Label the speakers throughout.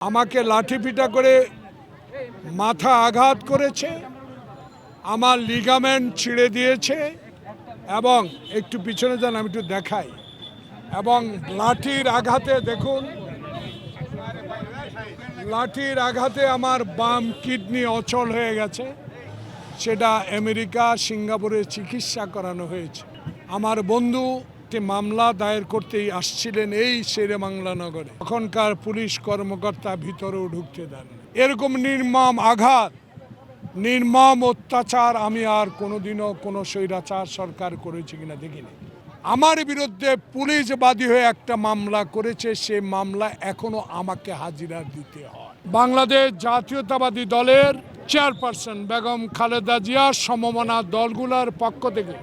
Speaker 1: আমাকে লাঠিপিটা করে মাথা আঘাত করেছে, আমার লিগামেন্ট ছিঁড়ে দিয়েছে এবং একটু পিছনে যান আমি একটু দেখাই। এবং লাঠির আঘাতে দেখুন, লাঠির আঘাতে আমার বাম কিডনি অচল হয়ে গেছে। সেটা আমেরিকা সিঙ্গাপুরে চিকিৎসা করানো হয়েছে। আমার বন্ধু মামলা দায়ের করতেই আসছিলেন এই শেরেবাংলা নগরে। তখনকার পুলিশ কর্মকর্তা ভিতরেও ঢুকতে দেন। এরকম নির্মম আঘাত, নির্মম অত্যাচার আমি আর কোনোদিনও কোনো স্বৈরাচার সরকার করেছে কিনা দেখিনি। আমার বিরুদ্ধে পুলিশ বাদী হয়ে একটা মামলা করেছে, সে মামলা এখনো আমাকে হাজিরা দিতে হয়। বাংলাদেশ জাতীয়তাবাদী দলের চেয়ারপারসন বেগম খালেদা জিয়ার সমমনা দলগুলোর পক্ষ থেকে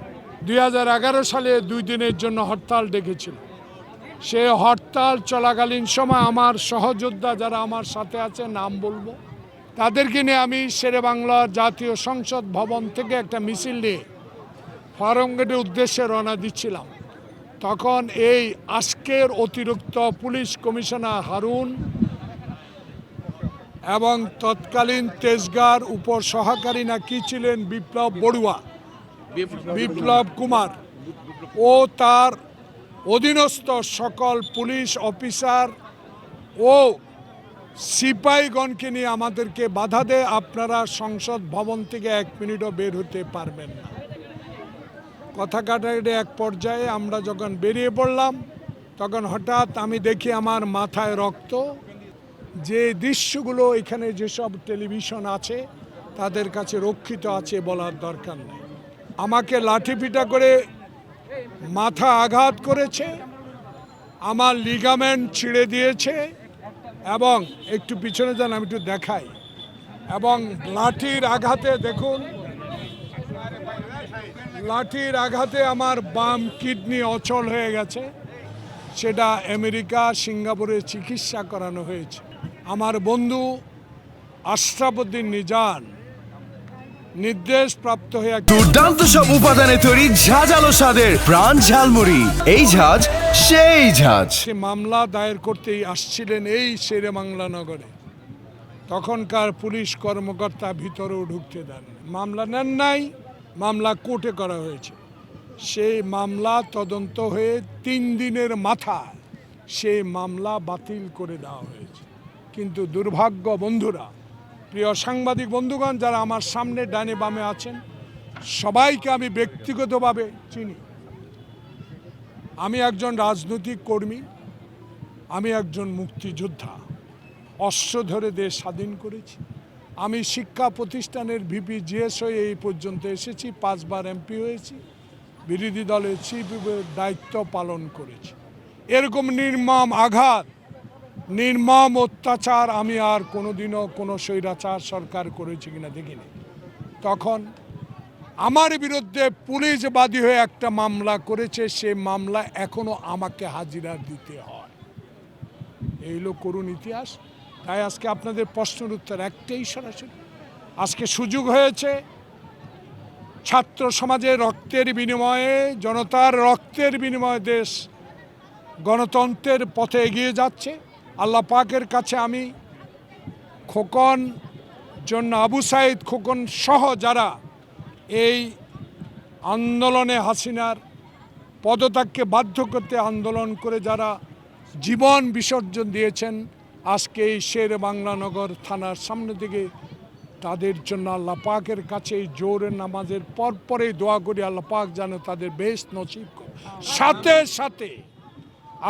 Speaker 1: 2011 সালে 2 দিনের জন্য হরতাল ডেকেছিল। সে হরতাল চলাকালীন সময় আমার সহযোদ্ধা যারা আমার সাথে আছে, নাম বলবো, তাদেরকে নিয়ে আমি শেরেবাংলার জাতীয় সংসদ ভবন থেকে একটা মিছিল নিয়ে ফার্মগেটের উদ্দেশ্যে রওনা দিচ্ছিলাম। তখন এই আজকের অতিরিক্ত পুলিশ কমিশনার হারুন এবং তৎকালীন তেজগাঁর উপর সহকারী না কি ছিলেন বিপ্লব বড়ুয়া, বিপ্লব কুমার, ও তার অধীনস্থ সকল পুলিশ অফিসার ও সিপাহীগণকে নিয়ে আমাদেরকে বাধা দেয়, আপনারা সংসদ ভবন থেকে 1 মিনিটও বের হতে পারবেন না। কথা কাটাকাটি এক পর্যায়ে আমরা যখন বেরিয়ে পড়লাম, তখন হঠাৎ আমি দেখি আমার মাথায় রক্ত। যে দৃশ্যগুলো এখানে যেসব টেলিভিশন আছে তাদের কাছে রক্ষিত আছে বলার দরকার নেই। আমাকে লাঠিপিটা করে মাথা আঘাত করেছে, আমার লিগামেন্ট ছিঁড়ে দিয়েছে এবং একটু পিছনে যান আমি একটু দেখাই। এবং লাঠির আঘাতে দেখুন, লাঠির আঘাতে আমার বাম কিডনি অচল হয়ে গেছে। সেটা আমেরিকা সিঙ্গাপুরে চিকিৎসা করানো হয়েছে। আমার বন্ধু আশরাফুদ্দিন নিজান নির্দেশ প্রাপ্ত হয়ে
Speaker 2: দুর্দান্ত সব উপাদানে তৈরি ঝাঁঝালো স্বাদের প্রাণ ঝালমুড়ি। এই ঝাঁঝ সেই ঝাঁঝ।
Speaker 1: মামলা দায়ের করতেই আসছিলেন এই শেরেবাংলা নগরে। তখনকার পুলিশ কর্মকর্তা ভিতরেও ঢুকতে দেন। মামলা নেন নাই, মামলা কোর্টে করা হয়েছে। সেই মামলা তদন্ত হয়ে 3 দিনের মাথায় সেই মামলা বাতিল করে দেওয়া হয়েছে। কিন্তু দুর্ভাগ্য বন্ধুরা, প্রিয় সাংবাদিক বন্ধুগণ যারা আমার সামনে ডানে বামে আছেন, সবাইকে আমি ব্যক্তিগতভাবে চিনি। আমি একজন রাজনৈতিক কর্মী, আমি একজন মুক্তিযোদ্ধা, অস্ত্র ধরে দেশ স্বাধীন করেছি। আমি শিক্ষা প্রতিষ্ঠানের ভিপি জিএস হয়ে এই পর্যন্ত এসেছি, 5 বার এমপি হয়েছি, বিরোধী দলের চিফ হুইপের দায়িত্ব পালন করেছি। এরকম নির্মম আঘাত, নির্মম অত্যাচার আমি আর কোনোদিনও কোনো স্বৈরাচার সরকার করেছে কিনা দেখিনি। তখন আমার বিরুদ্ধে পুলিশ বাদী হয়ে একটা মামলা করেছে, সে মামলা এখনো আমাকে হাজিরা দিতে হয়। এই হলো করুণ ইতিহাস। তাই আজকে আপনাদের প্রশ্নের উত্তর একটাই সরাসরি, আজকে সুযোগ হয়েছে ছাত্র সমাজের রক্তের বিনিময়ে, জনতার রক্তের বিনিময়ে দেশ গণতন্ত্রের পথে এগিয়ে যাচ্ছে। আল্লাহ পাকের কাছে আমি খোকন জন্য আবু সাইদ খোকন সহ যারা এই আন্দোলনে হাসিনার পদত্যাগকে বাধ্য করতে আন্দোলন করে যারা জীবন বিসর্জন দিয়েছেন, আজকে এই শেরেবাংলা নগর থানার সামনে থেকে তাদের জন্য আল্লাহ পাকের কাছে এই জোরের নামাজের পরপরেই দোয়া করি আল্লাহ পাক যেন তাদের বেশ নসিব করে। সাথে সাথে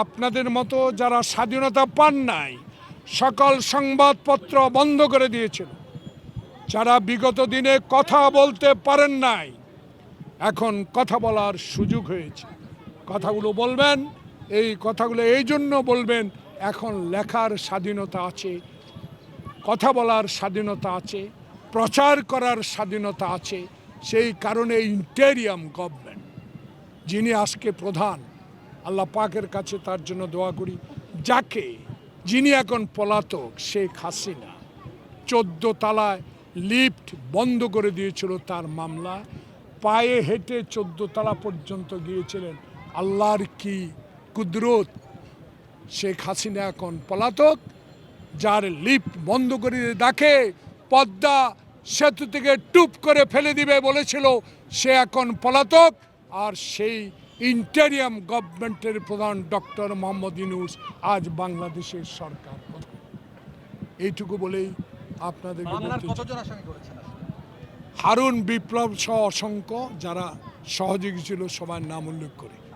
Speaker 1: আপনাদের মতো যারা স্বাধীনতা পান নাই, সকল সংবাদপত্র বন্ধ করে দিয়েছিল, যারা বিগত দিনে কথা বলতে পারেন নাই, এখন কথা বলার সুযোগ হয়েছে। কথাগুলো বলবেন, এই কথাগুলো এই জন্য বলবেন, এখন লেখার স্বাধীনতা আছে, কথা বলার স্বাধীনতা আছে, প্রচার করার স্বাধীনতা আছে। সেই কারণে ইন্টেরিয়াম গভর্নমেন্ট যিনি আজকে প্রধান, আল্লাহ পাকের কাছে তার জন্য দোয়া করি, যিনি এখন পলাতক শেখ হাসিনা 14 তলায় লিফট বন্ধ করে দিয়েছিল তার মামলা, পায়ে হেঁটে 14 তলা পর্যন্ত গিয়েছিলেন। আল্লাহর কি কুদরত, শেখ হাসিনা এখন পলাতক, যার লিফট বন্ধ করে দেখে পদ্মা সেতু থেকে টুপ করে ফেলে দিবে বলেছিল, সে এখন পলাতক। আর সেই ইন্টারিয়াম গভর্নমেন্টের প্রধান ডক্টর মোহাম্মদ ইউনূস আজ বাংলাদেশের সরকার প্রধান। এইটুকু বলেই আপনাদেরকে
Speaker 3: মামলার
Speaker 1: বলতে চাই,
Speaker 3: কতজন আসামি করেছেন আসলে?
Speaker 1: হারুন বিপ্লব সহ অসংখ্য যারা সহযোগী ছিল সবার নাম উল্লেখ করে